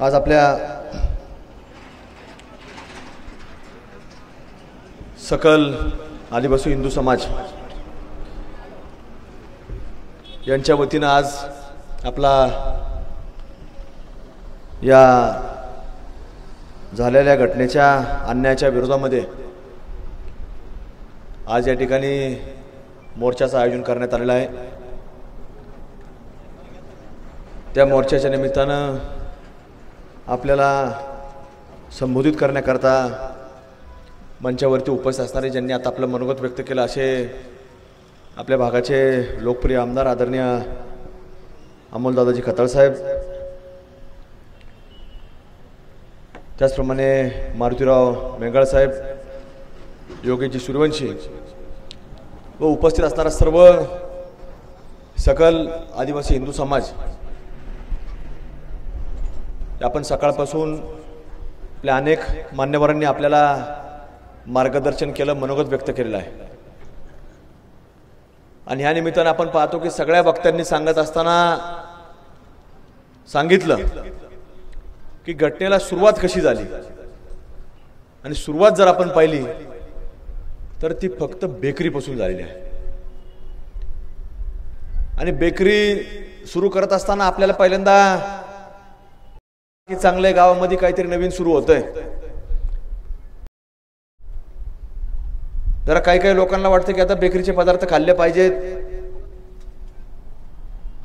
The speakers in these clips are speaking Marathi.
आज आपल्या सकल आदिवासी हिंदू समाज यांच्या वतीने आज आपला या झालेल्या घटनेच्या अन्यायाच्या विरोधामध्ये आज या ठिकाणी मोर्चाचं आयोजन करण्यात आलेलं आहे। त्या मोर्चाच्या निमित्तानं आपल्याला संबोधित करण्याकरता मंचावरती उपस्थित असणारे ज्यांनी आता आपलं मनोगत व्यक्त केलं असे आपल्या भागाचे लोकप्रिय आमदार आदरणीय अमोल दादाजी खताळ साहेब, त्याचप्रमाणे मारुतीराव मेंगाळ साहेब, योगेशजी सूर्यवंशी व उपस्थित असणारा सर्व सकल आदिवासी हिंदू समाज, आपण सकाळपासून आपल्या अनेक मान्यवरांनी आपल्याला मार्गदर्शन केलं, मनोगत व्यक्त केलेलं आहे। आणि ह्या निमित्तानं आपण पाहतो की सगळ्या वक्त्यांनी सांगत असताना सांगितलं की घटनेला सुरुवात कशी झाली, आणि सुरुवात जर आपण पाहिली तर ती फक्त बेकरीपासून झालेली आहे। आणि बेकरी सुरू करत असताना आपल्याला पहिल्यांदा की चांगल्या गावामध्ये काहीतरी नवीन सुरू होतंय, जरा काही लोकांना वाटतं की आता बेकरीचे पदार्थ खाल्ले पाहिजेत।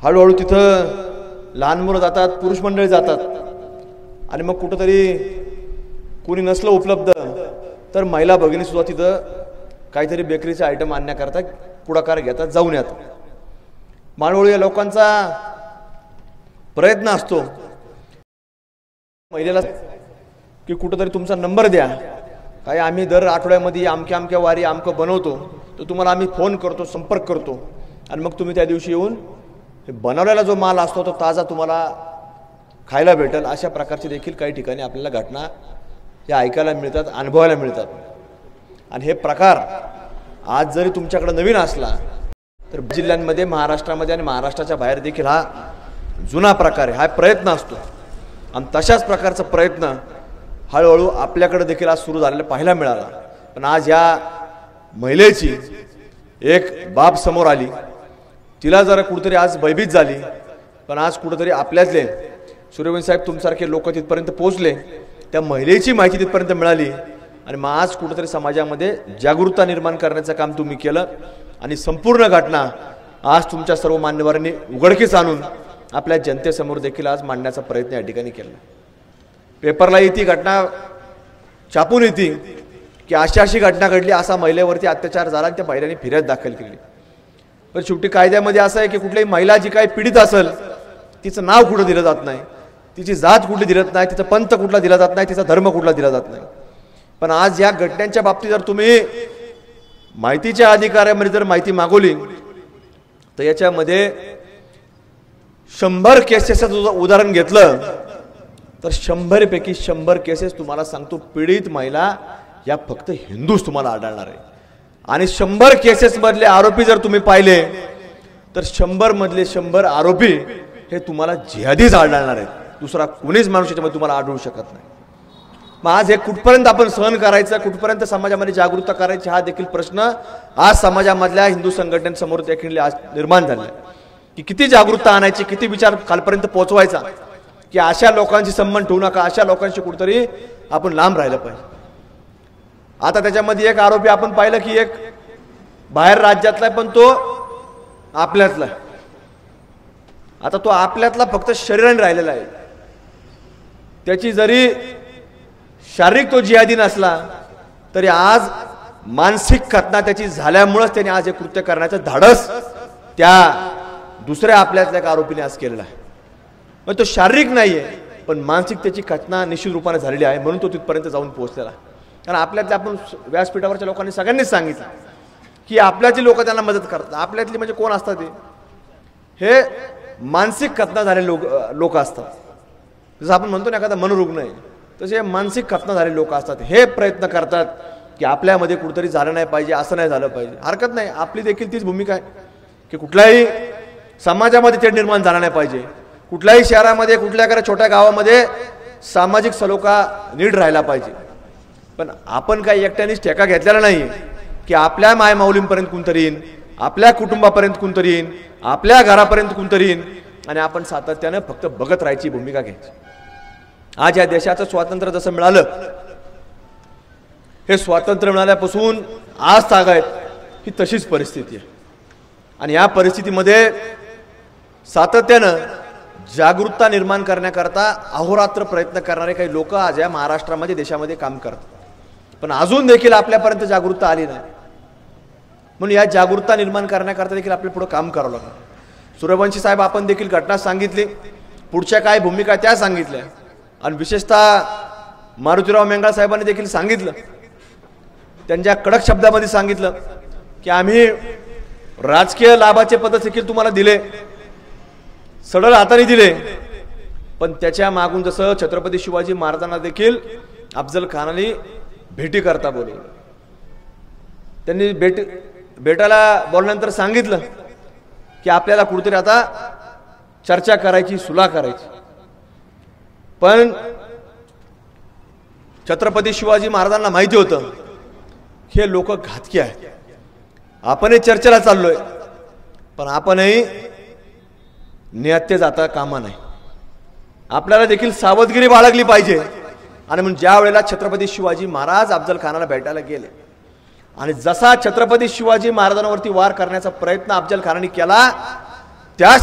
हळूहळू तिथं लहान मुलं जातात, पुरुष मंडळी जातात, आणि मग कुठंतरी कोणी नसलं उपलब्ध तर महिला भगिनी सुद्धा तिथं काहीतरी बेकरीचे आयटम आणण्याकरता पुढाकार घेतात, जाऊन येतात। माळवळू या लोकांचा प्रयत्न असतो महिलेला की कुठंतरी तुमचा नंबर द्या, काय आम्ही दर आठवड्यामध्ये अमक्या वारी अमकं बनवतो, तर तुम्हाला आम्ही फोन करतो, संपर्क करतो, आणि मग तुम्ही त्या दिवशी येऊन हे बनवलेला जो माल असतो तो ताजा तुम्हाला खायला भेटेल। अशा प्रकारची देखील काही ठिकाणी आपल्याला घटना या ऐकायला मिळतात, अनुभवायला मिळतात। आणि हे प्रकार आज जरी तुमच्याकडे नवीन असला तर जिल्ह्यांमध्ये, महाराष्ट्रामध्ये आणि महाराष्ट्राच्या बाहेर देखील हा जुना प्रकार आहे, हा प्रयत्न असतो। आणि तशाच प्रकारचा प्रयत्न हळूहळू आपल्याकडे देखील आज सुरू झालेला पाहायला मिळाला। पण आज या महिलेची एक बाब समोर आली, तिला जरा कुठेतरी आज भयभीत झाली, पण आज कुठेतरी आपल्यातले सूर्यवंशी साहेब तुमसारखे लोक तिथपर्यंत पोहोचले, त्या महिलेची माहिती तिथपर्यंत मिळाली, आणि मग आज कुठेतरी समाजामध्ये जागरूकता निर्माण करण्याचं काम तुम्ही केलं। आणि संपूर्ण घटना आज तुमच्या सर्व मान्यवरांनी उघडकीस आणून आपल्या जनतेसमोर देखील आज मांडण्याचा प्रयत्न या ठिकाणी केला। पेपरला येते घटना, छापून येते की अशी घटना घडली, असा महिलेवरती अत्याचार झाला आणि त्या महिलांनी फिर्याद दाखल केली। पण शेवटी कायद्यामध्ये असं आहे की कुठलीही महिला जी काही पीडित असेल तिचं नाव कुठं दिलं जात नाही, तिची जात कुठली दिलत नाही, तिचा पंथ कुठला दिला जात नाही, तिचा धर्म कुठला दिला जात नाही। पण आज या घटनांच्या बाबतीत जर तुम्ही माहितीच्या अधिकाऱ्यामध्ये जर माहिती मागवली तर याच्यामध्ये 100 केसेसचं उदाहरण घेतलं तर 100 पैकी 100 केसेस तुम्हाला सांगतो पीडित महिला या फक्त हिंदूच तुम्हाला आढळणार आहे। आणि 100 केसेस मधले आरोपी जर तुम्ही पाहिले तर 100 मधले 100 आरोपी हे तुम्हाला जिहादीच आढळणार आहेत, दुसरा कोणीच माणूस याच्यामध्ये तुम्हाला आढळू शकत नाही। मग आज हे कुठपर्यंत आपण सहन करायचं, कुठपर्यंत समाजामध्ये जागरूकता करायची, हा देखील प्रश्न आज समाजामधल्या हिंदू संघटनांसमोर देखील आज निर्माण झाला आहे की किती जागरूकता आणायची, किती विचार खालपर्यंत पोहोचवायचा की अशा लोकांशी संबंध ठेवू नका, अशा लोकांशी कुठेतरी आपण लांब राहिलं पाहिजे। आता त्याच्यामध्ये एक आरोपी आपण पाहिलं की एक बाहेर राज्यातला आहे, पण तो आपल्यातला आहे। आता तो आपल्यातला फक्त शरीराने राहिलेला आहे, त्याची जरी शारीरिक तो जिहादी नसला तरी आज मानसिक खतना त्याची झाल्यामुळेच त्याने आज हे कृत्य करण्याचं धाडस त्या दुसऱ्या आपल्यातल्या एक आरोपीने आज केलेला आहे। मग तो शारीरिक नाहीये, पण मानसिक त्याची खतना निश्चित रूपाने झालेली आहे, म्हणून तो तिथपर्यंत जाऊन पोहोचलेला आहे। कारण आपल्यातल्या आपण व्यासपीठावरच्या लोकांनी सगळ्यांनीच सांगितलं की आपल्यातली लोक त्यांना मदत करतात। आपल्यातली म्हणजे कोण असतात, हे मानसिक खतना झालेले लोक असतात। जसं आपण म्हणतो ना एखादा मनोरुग्ण आहे, तसे मानसिक खतना झालेले लोक असतात, हे प्रयत्न करतात की आपल्यामध्ये कुठेतरी झालं नाही पाहिजे, असं नाही झालं पाहिजे। हरकत नाही, आपली देखील तीच भूमिका आहे की कुठल्याही समाजामध्ये तेढ निर्माण झाला नाही पाहिजे, कुठल्याही शहरामध्ये कुठल्या छोट्या गावामध्ये सामाजिक सलोखा नीट राहायला पाहिजे. पण आपण काही एकट्यानेच ठेका घेतलेला नाही की आपल्या मायमाऊलींपर्यंत कोणतरी येईन, आपल्या कुटुंबापर्यंत कोणतरी येईन, आपल्या घरापर्यंत कोणतरी येईन आणि आपण सातत्यानं फक्त बघत राहायची भूमिका घ्यायची. आज या देशाचं स्वातंत्र्य जसं मिळालं, हे स्वातंत्र्य मिळाल्यापासून आज तागायत ही तशीच परिस्थिती आहे. आणि या परिस्थितीमध्ये सातत्यानं जागरूकता निर्माण करण्याकरता अहोरात्र प्रयत्न करणारे काही लोक आज या महाराष्ट्रामध्ये देशामध्ये काम करतात. पण अजून देखील आपल्यापर्यंत जागरूकता आली नाही. म्हणून या जागरूकता निर्माण करण्याकरता देखील आपल्याला पुढे काम करावं लागतं. सूर्यवंशी साहेब आपण देखील घटना सांगितली, पुढच्या काय भूमिका त्या सांगितल्या आणि विशेषतः मारुतीराव मेंगाळ साहेबांनी देखील सांगितलं, त्यांच्या कडक शब्दामध्ये सांगितलं की आम्ही राजकीय लाभाचे पद देखील तुम्हाला दिले, सडळ हाताने दिले, पण त्याच्या मागून जसं छत्रपती शिवाजी महाराजांना देखील अफजल खानाने भेटी करता बोलवलं. त्यांनी भेटायला बोलल्यानंतर सांगितलं की आपल्याला कुठेतरी आता चर्चा करायची, सुलह करायची. पण छत्रपती शिवाजी महाराजांना माहिती होतं हे लोक घातकी आहेत, आपणही चर्चेला चाललोय पण आपणही निहत्ते जाता कामा नाही. आपल्याला देखील सावधगिरी बाळगली पाहिजे. आणि म्हणून ज्या वेळेला छत्रपती शिवाजी महाराज अफजल खानाला भेटायला गेले आणि जसा छत्रपती शिवाजी महाराजांवरती वार करण्याचा प्रयत्न अफजल खानाने केला, त्या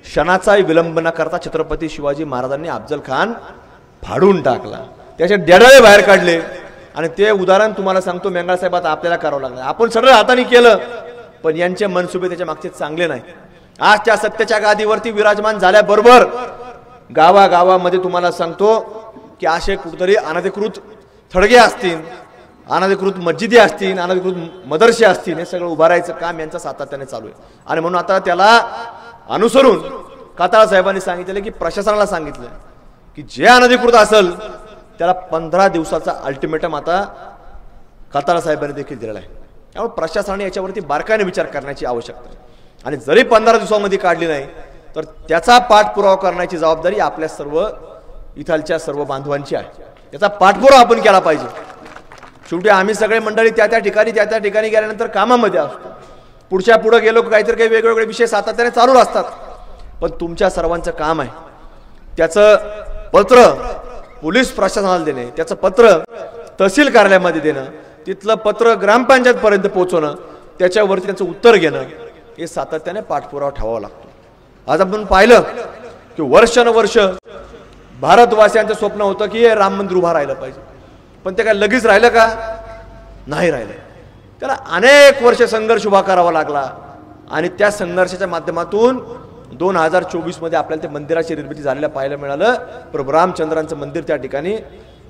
क्षणाचाही विलंब न करता छत्रपती शिवाजी महाराजांनी अफजल खान फाडून टाकला, त्याचे डेडाळे बाहेर काढले. आणि ते उदाहरण तुम्हाला सांगतो मेंगाळ साहेब, आता आपल्याला करावं लागणार. आपण सगळं हाताने केलं पण यांचे मनसुबे त्याच्या मागचे चांगले नाही. आज त्या सत्तेच्या गादीवरती विराजमान झाल्याबरोबर गावागावामध्ये तुम्हाला सांगतो की असे कुठेतरी अनधिकृत थडगे असतील, अनधिकृत मस्जिदी असतील, अनधिकृत मदरसे असतील, हे सगळं उभारायचं काम यांचं सातत्याने चालू आहे. आणि म्हणून आता त्याला अनुसरून काताळ साहेबांनी सांगितलं की प्रशासनाला सांगितलं की जे अनधिकृत असेल त्याला 15 दिवसाचा अल्टिमेटम आता काताळ साहेबांनी देखील दिलेला आहे. त्यामुळे प्रशासनाने याच्यावरती बारकाईने विचार करण्याची आवश्यकता आहे. आणि जरी 15 दिवसामध्ये काढली नाही तर त्याचा पाठपुरावा करण्याची जबाबदारी आपल्या सर्व इथालच्या सर्व बांधवांची आहे. त्याचा पाठपुरावा आपण केला पाहिजे. शेवटी आम्ही सगळे मंडळी त्या ठिकाणी गेल्यानंतर कामामध्ये असतो. पुढच्या पुढे गेलो काहीतरी काही वेगवेगळे विषय सातत्याने चालू असतात. पण तुमच्या सर्वांचं काम आहे त्याचं पत्र पोलीस प्रशासनाला देणे, त्याचं पत्र तहसील कार्यालयामध्ये देणं, तिथलं पत्र ग्रामपंचायत पर्यंत पोहोचवणं, त्याच्यावरती त्यांचं उत्तर घेणं, हे सातत्याने पाठपुरावा ठेवावा लागतो. आज आपण पाहिलं की वर्षानुवर्ष भारतवासियांचं स्वप्न होतं की हे राम मंदिर उभा राहिलं पाहिजे. पण ते काय लगेच राहिलं का? नाही राहिलं. त्याला अनेक वर्ष संघर्ष उभा करावा लागला. आणि त्या संघर्षाच्या माध्यमातून 2024 मध्ये आपल्याला ते मंदिराची निर्मिती झालेल्या पाहायला मिळालं. प्रभू रामचंद्रांचं मंदिर त्या ठिकाणी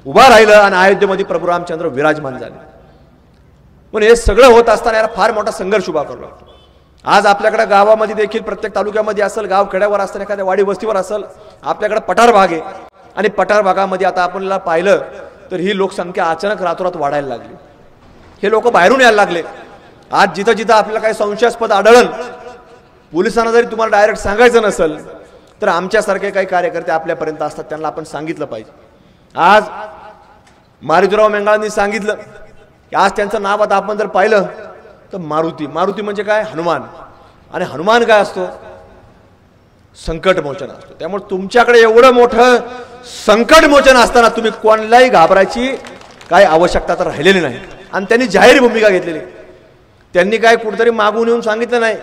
उभा राहिलं आणि अयोध्येमध्ये प्रभू रामचंद्र विराजमान झाले. पण हे सगळं होत असताना याला फार मोठा संघर्ष उभा करावा लागतो. आज आपल्याकडे गावामध्ये देखील प्रत्येक तालुक्यामध्ये असेल, गाव खेड्यावर असताना एखाद्या वाडी वस्तीवर असेल, आपल्याकडे पठार भाग आहे. आणि पठार भागामध्ये आता आपल्याला पाहिलं तर ही लोकसंख्या अचानक रातोरात वाढायला लागली. हे लोक बाहेरून यायला लागले. आज जिथं जिथं आपल्याला काही संशयास्पद आढळलं, पोलिसांना जरी तुम्हाला डायरेक्ट सांगायचं नसेल तर आमच्यासारखे काही कार्यकर्ते आपल्यापर्यंत असतात, त्यांना आपण सांगितलं पाहिजे. आज मारुतीराव मेंगाळांनी सांगितलं की आज त्यांचं नाव आता आपण जर पाहिलं तर मारुती म्हणजे काय? हनुमान. आणि हनुमान काय असतो? संकटमोचन असतो. त्यामुळे तुमच्याकडे एवढं मोठं संकटमोचन असताना तुम्ही कोणालाही घाबरायची काय आवश्यकता तर राहिलेली नाही. आणि त्यांनी जाहीर भूमिका घेतलेली. त्यांनी काय कुठेतरी मागून येऊन सांगितलं नाही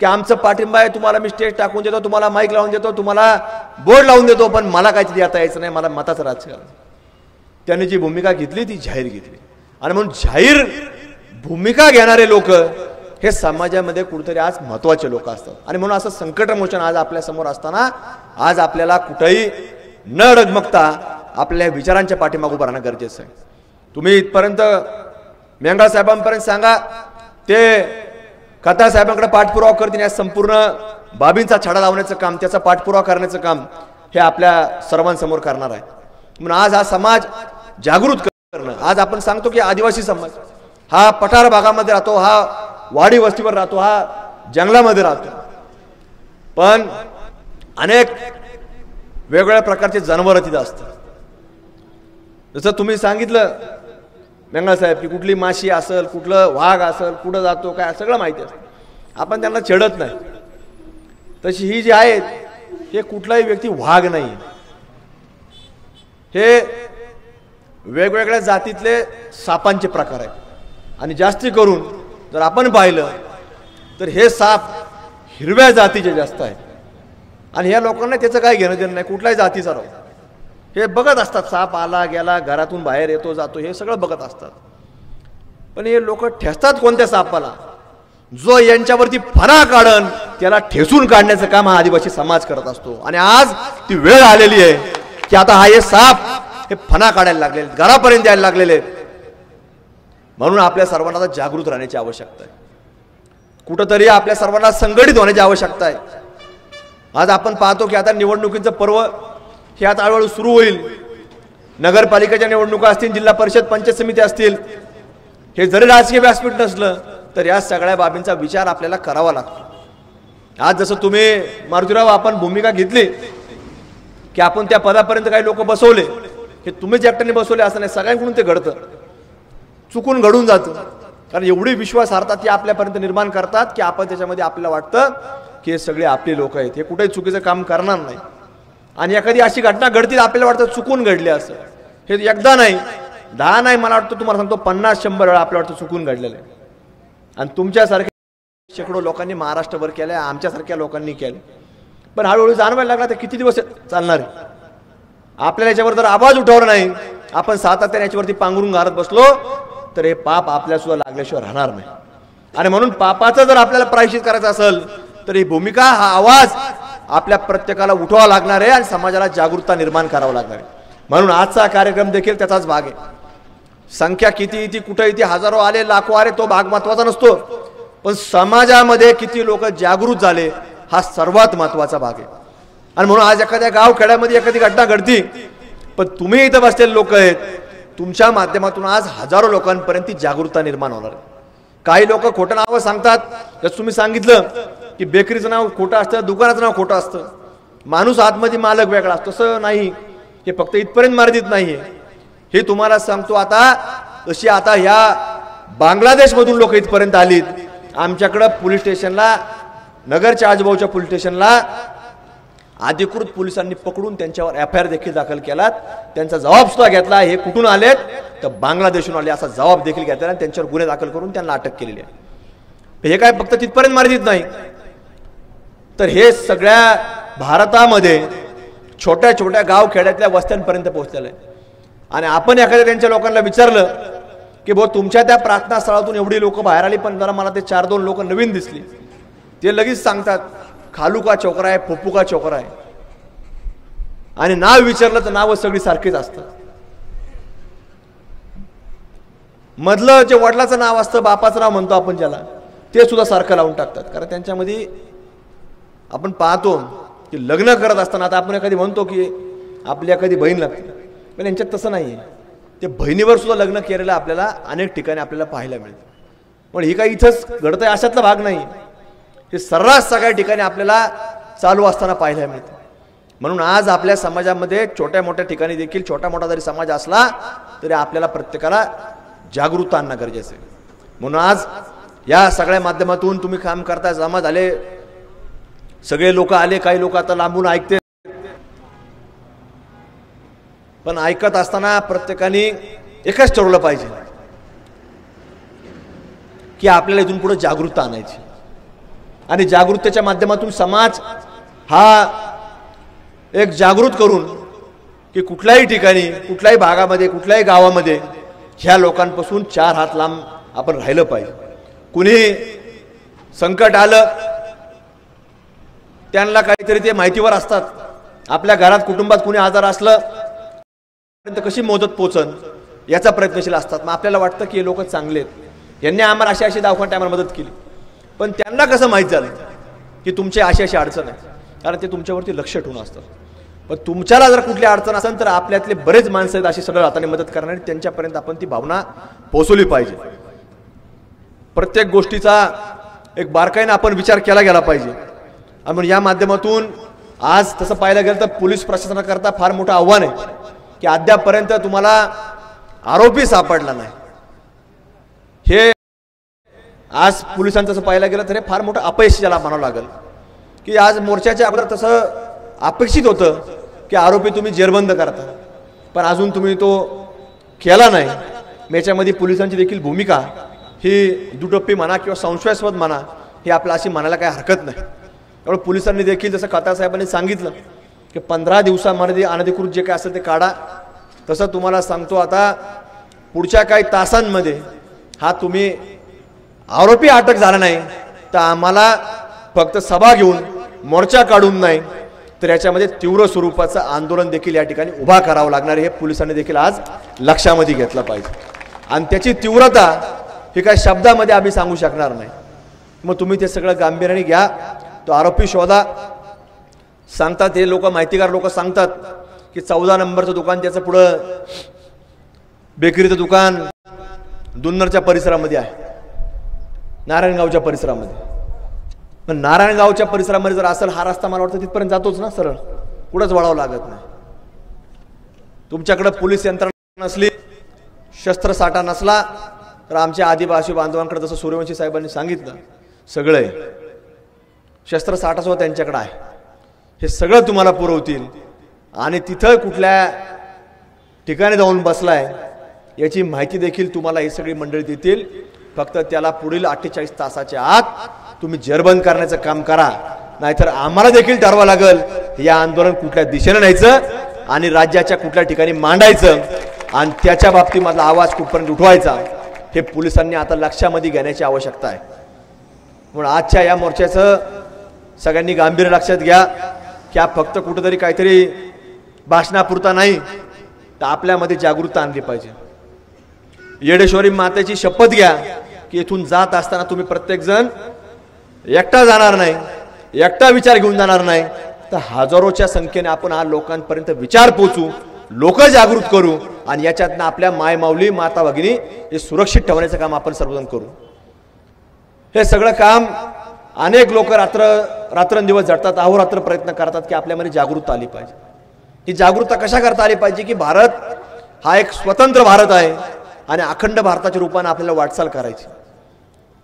की आमचं पाठिंबा आहे, तुम्हाला मी स्टेज टाकून देतो, तुम्हाला माईक लावून देतो, तुम्हाला बोर्ड लावून देतो, पण मला काय तिथे आता यायचं नाही, मला मताचं राजकारण. त्यांनी जी भूमिका घेतली ती जाहीर घेतली. आणि म्हणून जाहीर भूमिका घेणारे लोक हे समाजामध्ये कुठेतरी आज महत्वाचे लोक असतात. आणि म्हणून असं संकटमोचन आज आपल्या समोर असताना आज आपल्याला कुठेही न डगमगता आपल्या विचारांच्या पाठीमागे उभं राहणं गरजेचं आहे. तुम्ही इथपर्यंत मेंगाळ साहेबांपर्यंत सांगा, ते काताळ साहेबांकडे पाठपुरावा करतील. या संपूर्ण बाबींचा छडा लावण्याचं काम, त्याचा पाठपुरावा करण्याचं काम हे आपल्या सर्वांसमोर करणार आहे. म्हणून आज हा समाज जागृत करणं, आज आपण सांगतो की आदिवासी समाज हा पठार भागामध्ये राहतो, हा वाडी वस्तीवर राहतो, हा जंगलामध्ये राहतो, पण अनेक वेगवेगळ्या प्रकारचे जनावर तिथे असतात. जसं तुम्ही सांगितलं मेंगळ साहेब की कुठली माशी असेल, कुठलं वाघ असेल, कुठं जातो काय सगळं माहिती असतं, आपण त्यांना छेडत नाही. तशी ही जी आहेत हे कुठलाही व्यक्ती वाघ नाही, हे वेगवेगळ्या जातीतले सापांचे प्रकार आहेत. आणि जास्ती करून जर आपण पाहिलं तर हे साप हिरव्या जातीचे जास्त आहेत. आणि ह्या लोकांना त्याचं काय घेणं देणं नाही, कुठल्याही जातीचा राहू, हे बघत असतात. साप आला गेला, घरातून बाहेर येतो जातो, हे सगळं बघत असतात. पण हे लोक ठेसतात कोणत्या सापाला? जो यांच्यावरती फणा काढन त्याला ठेसून काढण्याचं काम हा आदिवासी समाज करत असतो. आणि आज ती वेळ आलेली आहे की आता हा हे साप हे फणा काढायला लागलेले, घरापर्यंत यायला लागलेले. म्हणून आपल्या सर्वांना आता जागृत राहण्याची आवश्यकता आहे, कुठंतरी आपल्या सर्वांना संघटित होण्याची आवश्यकता आहे. आज आपण पाहतो की आता निवडणुकीचं पर्व हे आता हळूहळू सुरू होईल. नगरपालिकेच्या निवडणुका असतील, जिल्हा परिषद पंचायत समिती असतील, हे जरी राजकीय व्यासपीठ नसलं तर या सगळ्या बाबींचा विचार आपल्याला करावा लागतो. आज जसं तुम्ही मारुतीराव आपण भूमिका घेतली की आपण त्या पदापर्यंत काही लोक बसवले, हे तुम्हीच एकट्याने बसवले असं नाही, सगळ्यांकडून ते घडतं, चुकून घडून जातं. कारण एवढी विश्वासार्हता ती आपल्यापर्यंत निर्माण करतात की आपण त्याच्यामध्ये आपल्याला वाटतं की हे सगळे आपले लोक आहेत, हे कुठेही चुकीचं काम करणार नाही. आणि एखादी अशी घटना घडतील आपल्याला वाटतं चुकून घडली असं, हे एकदा नाही 10 नाही, मला वाटतं तुम्हाला सांगतो 50-100 वेळा आपल्याला वाटतं चुकून घडलेलं आहे. आणि तुमच्यासारख्या शेकडो लोकांनी महाराष्ट्रभर केलं, आमच्यासारख्या लोकांनी केलं. पण हळूहळू जाणवायला लागला तर किती दिवस चालणार आहे? आपल्याला याच्यावर जर आवाज उठवला नाही, आपण सातत्याने याच्यावरती पांघरून घालत बसलो तर हे पाप आपल्या सुद्धा लागल्याशिवाय राहणार नाही. आणि म्हणून पापाचं जर आपल्याला प्रायश्चित करायचं असेल तर ही भूमिका, हा आवाज आपल्या प्रत्येकाला उठवावा लागणार आहे आणि समाजाला जागरूकता निर्माण करावं लागणार आहे. म्हणून आजचा कार्यक्रम देखील त्याचाच भाग आहे. संख्या किती ती कुठे ती हजारो आले लाखो आले तो भाग महत्वाचा नसतो, पण समाजामध्ये किती लोक जागृत झाले हा सर्वात महत्वाचा भाग आहे. आणि म्हणून आज एखाद्या गाव खेड्यामध्ये एखादी घटना घडती, पण तुम्ही इथं बसलेले लोक आहेत, तुमच्या माध्यमातून आज हजारो लोकांपर्यंत ती जागरूकता निर्माण होणार आहे. काही लोक खोटं नावं सांगतात, जसं तुम्ही सांगितलं की बेकरीचं नाव खोटं असतं, दुकानाचं नाव खोटं असतं, माणूस आतमध्ये मालक वेगळा असतो, तसं नाही. हे फक्त इथपर्यंत मर्यादित नाहीये, हे तुम्हाला सांगतो. आता जशी आता ह्या बांगलादेशमधून लोक इथपर्यंत आलीत, आमच्याकडं पोलीस स्टेशनला, नगरच्या आजूबाजूच्या पोलीस स्टेशनला अधिकृत पोलिसांनी पकडून त्यांच्यावर FIR देखील दाखल केलात, त्यांचा जबाब सुद्धा घेतला. हे कुठून आलेत तर बांगलादेशून आले असा जबाब देखील घेतला आणि त्यांच्यावर गुन्हे दाखल करून त्यांना अटक केलेली आहे. हे काय फक्त तिथपर्यंत मर्यादित नाही, तर हे सगळ्या भारतामध्ये छोट्या छोट्या गाव खेड्यातल्या वस्त्यांपर्यंत पोहोचलेलं आहे. आणि आपण एखाद्या त्यांच्या लोकांना विचारलं की भाऊ तुमच्या त्या प्रार्थना स्थळातून एवढी लोक बाहेर आली, पण जरा मला ते 4-2 लोक नवीन दिसली, ते लगेच सांगतात खालू का चोकरा आहे, पप्पू का चोकरा आहे. आणि नाव विचारलं तर नावं सगळी सारखीच असतात. मधलं जे वडिलाचं नाव असतं, बापाचं नाव म्हणतो आपण ज्याला, ते सुद्धा सारखं लावून टाकतात. कारण त्यांच्यामध्ये आपण पाहतो की लग्न करत असताना, आता आपण एखादी म्हणतो की आपली एखादी बहीण लागते, पण यांच्यात तसं नाही आहे. ते बहिणीवर सुद्धा लग्न केलेलं आपल्याला अनेक ठिकाणी आपल्याला पाहायला मिळतं. पण ही काही इथंच घडतंय अशातला भाग नाही, हे सर्रास सगळ्या ठिकाणी आपल्याला चालू असताना पाहायला मिळतं. म्हणून आज आपल्या समाजामध्ये छोट्या मोठ्या ठिकाणी देखील, छोटा मोठा जरी समाज असला तरी आपल्याला प्रत्येकाला जागरूकता आणणं गरजेचं आहे. म्हणून आज या सगळ्या माध्यमातून तुम्ही काम करता, जमा झाले सगळे लोक आले, काही लोक आता लांबून ऐकते, पण ऐकत असताना प्रत्येकाने एकच ठरवलं पाहिजे की आपल्याला इथून पुढे जागरूकता आणायची. आणि जागरूकतेच्या माध्यमातून समाज हा एक जागृत करून की कुठल्याही ठिकाणी, कुठल्याही भागामध्ये, कुठल्याही गावामध्ये ह्या लोकांपासून 4 हात लांब आपण राहिलं पाहिजे. कुणी संकट आलं त्यांना काहीतरी ते माहितीवर असतात. आपल्या घरात कुटुंबात कुणी आजार असलं कशी मदत पोचन याचा प्रयत्नशील असतात. मग आपल्याला वाटतं की हे लोक चांगले आहेत, यांनी आम्हाला अशी दवाखान्यात आम्हाला मदत केली. पण त्यांना कसं माहीत झालं की तुमची अशी अडचण आहे? कारण ते तुमच्यावरती लक्ष ठेवून असतात. पण तुमच्याला जर कुठली अडचण असेल तर आपल्यातले बरेच माणसं आहेत अशी सगळं हाताने मदत करणारी, त्यांच्यापर्यंत आपण ती भावना पोहोचवली पाहिजे. प्रत्येक गोष्टीचा एक बारकाईने आपण विचार केला गेला पाहिजे. आणि या माध्यमातून आज तसं पाहायला गेलं तर पोलीस प्रशासनाकरता फार मोठं आव्हान आहे की अद्यापपर्यंत तुम्हाला आरोपी सापडला नाही. हे आज पोलिसांचं तसं पाहायला गेलं तर हे फार मोठं अपयश ज्याला म्हणावं लागेल की आज मोर्चाच्या अगोदर तसं अपेक्षित होतं की आरोपी तुम्ही जेरबंद करता, पण अजून तुम्ही तो केला नाही. याच्यामध्ये पोलिसांची देखील भूमिका ही दुटप्पी म्हणा किंवा संशयास्पद म्हणा हे आपलं अशी म्हणायला काही हरकत नाही. त्यामुळे पोलिसांनी देखील जसं खतासाहेबांनी सांगितलं की 15 दिवसामध्ये अनधिकृत जे काय असेल ते काढा. तसं तुम्हाला सांगतो आता पुढच्या काही तासांमध्ये हा तुम्ही आरोपी अटक झाला नाही तर आम्हाला फक्त सभा घेऊन मोर्चा काढून नाही तर याच्यामध्ये तीव्र स्वरूपाचं आंदोलन देखील या ठिकाणी उभा करावं लागणार हे पोलिसांनी देखील आज लक्षामध्ये घेतलं पाहिजे. आणि त्याची तीव्रता ही काही शब्दामध्ये आम्ही सांगू शकणार नाही. मग तुम्ही ते सगळं गांभीर्याने घ्या. तो आरोपी शोधा. सांगतात हे लोक, माहितीगार लोक सांगतात की 14 नंबरचं दुकान, त्याचं पुढं बेकरीचं दुकान जुन्नरच्या परिसरामध्ये आहे, नारायणगावच्या परिसरामध्ये. पण नारायणगावच्या परिसरामध्ये जर असेल हा रस्ता मला वाटतं तिथपर्यंत जातोच ना, सरळ कुठंच वळावं लागत नाही. तुमच्याकडे पोलीस यंत्रणा नसली, शस्त्रसाठा नसला तर आमच्या आदिवासी बांधवांकडे जसं सूर्यवंशी साहेबांनी सांगितलं सगळे शस्त्रसाठा सुद्धा त्यांच्याकडे आहे. हे सगळं तुम्हाला पुरवतील आणि तिथं कुठल्या ठिकाणी जाऊन बसलाय याची माहिती देखील तुम्हाला ही सगळी मंडळी देतील. फक्त त्याला पुढील 48 तासाच्या आत तुम्ही जेरबंद करण्याचं काम करा, नाहीतर आम्हाला देखील ठरवावं लागेल या आंदोलन कुठल्या दिशेने न्यायचं आणि राज्याच्या कुठल्या ठिकाणी मांडायचं आणि त्याच्या बाबतीमधला आवाज कुठपर्यंत उठवायचा हे पोलिसांनी आता लक्षामध्ये घेण्याची आवश्यकता आहे. म्हणून आजच्या या मोर्चाचं सगळ्यांनी गांभीर्य लक्षात घ्या की हा फक्त कुठेतरी काहीतरी भाषणापुरता नाही तर आपल्यामध्ये जागरूकता आणली पाहिजे. येडेश्वरी मातेची शपथ घ्या की इथून जात असताना तुम्ही प्रत्येक जण एकटा जाणार नाही, एकटा विचार घेऊन जाणार नाही, तर हजारोच्या संख्येने आपण हा लोकांपर्यंत विचार पोहोचू, लोक जागृत करू आणि याच्यातनं आपल्या मायमाऊली माता भगिनी हे सुरक्षित ठेवण्याचं काम आपण सर्वजण करू. हे सगळं काम अनेक लोक रात्रंदिवस झटतात, अहोरात्र प्रयत्न करतात की आपल्यामध्ये जागरूकता आली पाहिजे. ही जागरूकता कशा करता आली पाहिजे की भारत हा एक स्वतंत्र भारत आहे आणि अखंड भारताच्या रूपाने आपल्याला वाटचाल करायची.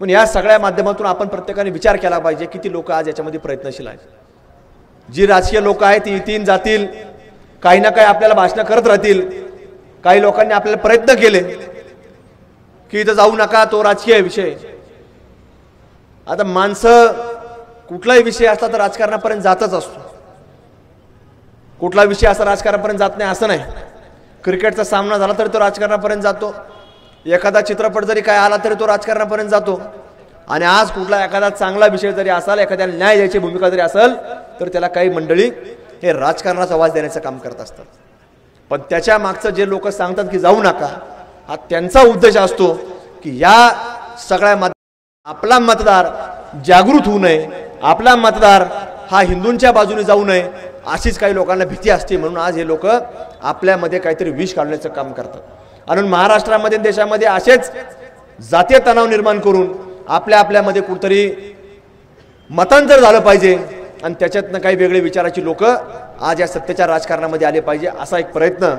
पण या सगळ्या माध्यमातून आपण प्रत्येकाने विचार केला पाहिजे किती लोक आज याच्यामध्ये प्रयत्नशील आहेत. जी राजकीय लोक आहेत ती येतील जातील, काही ना काही आपल्याला भाषण करत राहतील. काही लोकांनी आपल्याला प्रयत्न केले की इथं जाऊ नका, तो राजकीय विषय. आता माणसं कुठलाही विषय असला तर राजकारणापर्यंत जातच असतो. कुठला विषय असा राजकारणापर्यंत जात नाही असं नाही. क्रिकेटचा सामना झाला तरी तो राजकारणापर्यंत जातो, एखादा चित्रपट जरी काय आला तरी तो राजकारणापर्यंत जातो. आणि आज कुठला एखादा चांगला विषय जरी असाल, एखाद्याला न्याय द्यायची भूमिका जरी असेल तर त्याला काही मंडळी हे राजकारणाचा आवाज देण्याचं काम करत असतात. पण त्याच्या मागचं जे लोक सांगतात की जाऊ नका, हा त्यांचा उद्देश असतो की या सगळ्या आपला मतदार जागृत होऊ नये, आपला मतदार हा हिंदूंच्या बाजूने जाऊ नये अशीच काही लोकांना भीती असते. म्हणून आज हे लोक आपल्यामध्ये काहीतरी विष काढण्याचं काम करतात. आणि महाराष्ट्रामध्ये देशामध्ये असेच जातीय तणाव निर्माण करून आपल्यामध्ये कुठतरी मतांतर झालं पाहिजे आणि त्याच्यातनं काही वेगळे विचाराची लोक आज या सत्तेच्या राजकारणामध्ये आले पाहिजे असा एक प्रयत्न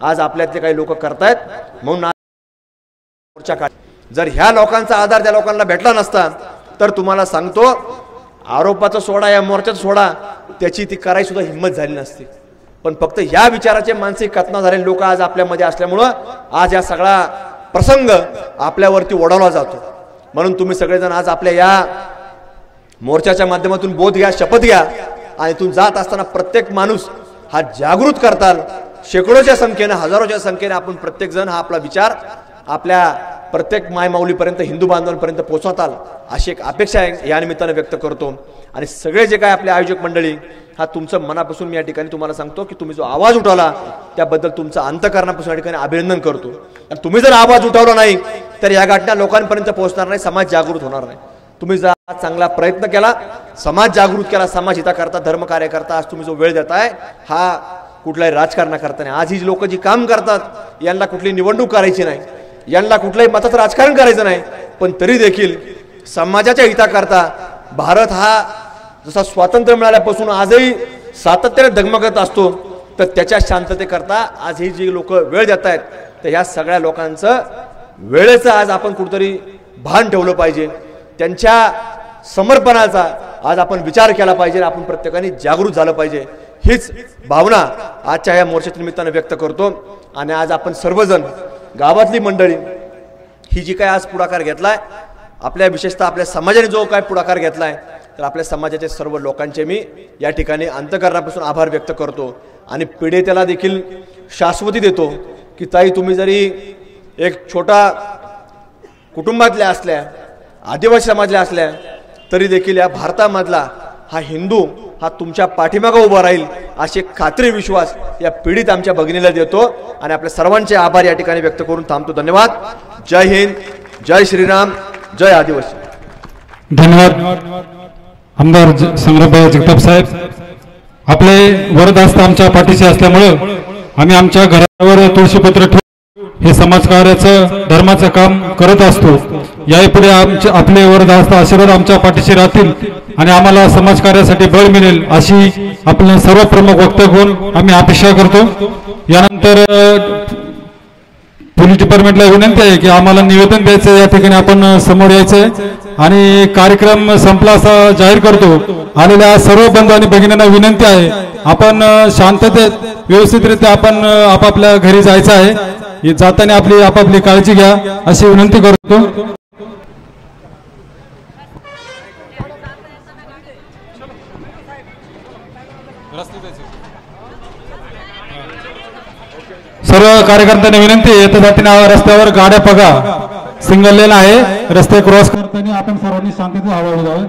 आज आपल्यातले काही लोक करतायत. म्हणून मोर्चा काढ. जर ह्या लोकांचा आधार त्या लोकांना भेटला नसता तर तुम्हाला सांगतो आरोपाचा सोडा, या मोर्चाचा सोडा, त्याची ती करायची सुद्धा हिंमत झाली नसती. पण फक्त ह्या विचाराचे मानसिक कथना झालेले लोक आज आपल्यामध्ये असल्यामुळं आज या सगळा प्रसंग आपल्यावरती ओढवला जातो. म्हणून तुम्ही सगळेजण आज आपल्या या मोर्चाच्या माध्यमातून बोध घ्या, शपथ घ्या आणि इथून जात असताना प्रत्येक माणूस हा जागृत करताल. शेकडोच्या संख्येने, हजारोच्या संख्येने आपण प्रत्येक जण हा आपला विचार आपल्या प्रत्येक मायमाऊलीपर्यंत, हिंदू बांधवांपर्यंत पोहोचवताल अशी एक अपेक्षा या निमित्ताने व्यक्त करतो. आणि सगळे जे काय आपले आयोजक मंडळी, हा तुमचं मनापासून मी या ठिकाणी तुम्हाला सांगतो की तुम्ही जो आवाज उठवला त्याबद्दल तुमचं अंतःकरणापासून या ठिकाणी अभिनंदन करतो. आणि तुम्ही जर आवाज उठवला नाही तर या घटना लोकांपर्यंत पोहोचणार नाही, समाज जागृत होणार नाही. तुम्ही जर चांगला प्रयत्न केला, समाज जागृत केला, समाज हिताकरता, धर्म कार्य करता आज तुम्ही जो वेळ देताय हा कुठल्याही राजकारणाकरता नाही. आज ही लोक जी काम करतात यांना कुठली निवडणूक करायची नाही, यांना कुठल्याही मताचं राजकारण करायचं नाही, पण तरी देखील समाजाच्या हिताकरता भारत हा जसा स्वातंत्र्य मिळाल्यापासून आजही सातत्याने डगमगत असतो, तर त्याच्या शांततेकरता आज ही जी लोक वेळ देत आहेत, तर ह्या सगळ्या लोकांचं वेळेचं आज आपण कुठेतरी भान ठेवलं पाहिजे. त्यांच्या समर्पणाचा आज आपण विचार केला पाहिजे. आपण प्रत्येकाने जागृत झालं पाहिजे. हीच भावना आजच्या या मोर्चाच्या निमित्तानं व्यक्त करतो. आणि आज आपण सर्वजण गावातली मंडळी ही जी काय आज पुढाकार घेतलाय, आपल्या विशेषतः आपल्या समाजाने जो काय पुढाकार घेतलाय, तर आपल्या समाजाच्या सर्व लोकांचे मी या ठिकाणी अंतःकरणापासून आभार व्यक्त करतो. आणि पीडितेला देखील शाश्वती देतो की ताई, तुम्ही जरी एक छोटा कुटुंबातल्या असल्या, आदिवासी समाजल्या असल्या, तरी देखील या भारतामधला हा हिंदू हा तुमच्या पाठीमागे उभा राहील, अशी खात्री विश्वास या पीडित आमच्या भगिनीला देतो. आणि आपल्या सर्वांचे आभार या ठिकाणी व्यक्त करून थांबतो. धन्यवाद. जय हिंद, जय श्रीराम, जय आदिवासी. धन्यवाद. आमदार संग्रामभाई जगताप साहेब, आपले वरदास्त आमच्या पाठीशी असल्यामुळे आम्ही आमच्या घरावर तुळशीपत्र ठेवून हे समाजकार्याचं धर्माचं काम करत असतो. यापुढे आपले वरदास्त आशीर्वाद आमच्या पाठीशी राहतील आणि आम्हाला समाजकार्यासाठी बळ मिळेल अशी आपल्या सर्व प्रमुख वक्तव्य आम्ही अपेक्षा करतो. यानंतर पोलीस डिपार्टमेंटला विनंती आहे की आम्हाला निवेदन द्यायचं, या ठिकाणी आपण समोर यायचंय आणि कार्यक्रम संपला असा जाहीर करतो. आलेल्या सर्व बंधू आणि भगिनींना विनंती आहे, आपण शांततेत व्यवस्थितरित्या आपण आपापल्या घरी जायचं आहे. जाताना आपली आपापली काळजी घ्या अशी विनंती करतो. सर्व कार्यकर्त्यांना विनंती आहे, येत्या जातीने रस्त्यावर गाड्या बघा, सिंगल लेन आहे, रस्ते क्रॉस करताना आपण सर्वांनी शांततेत हळूहळू जावे.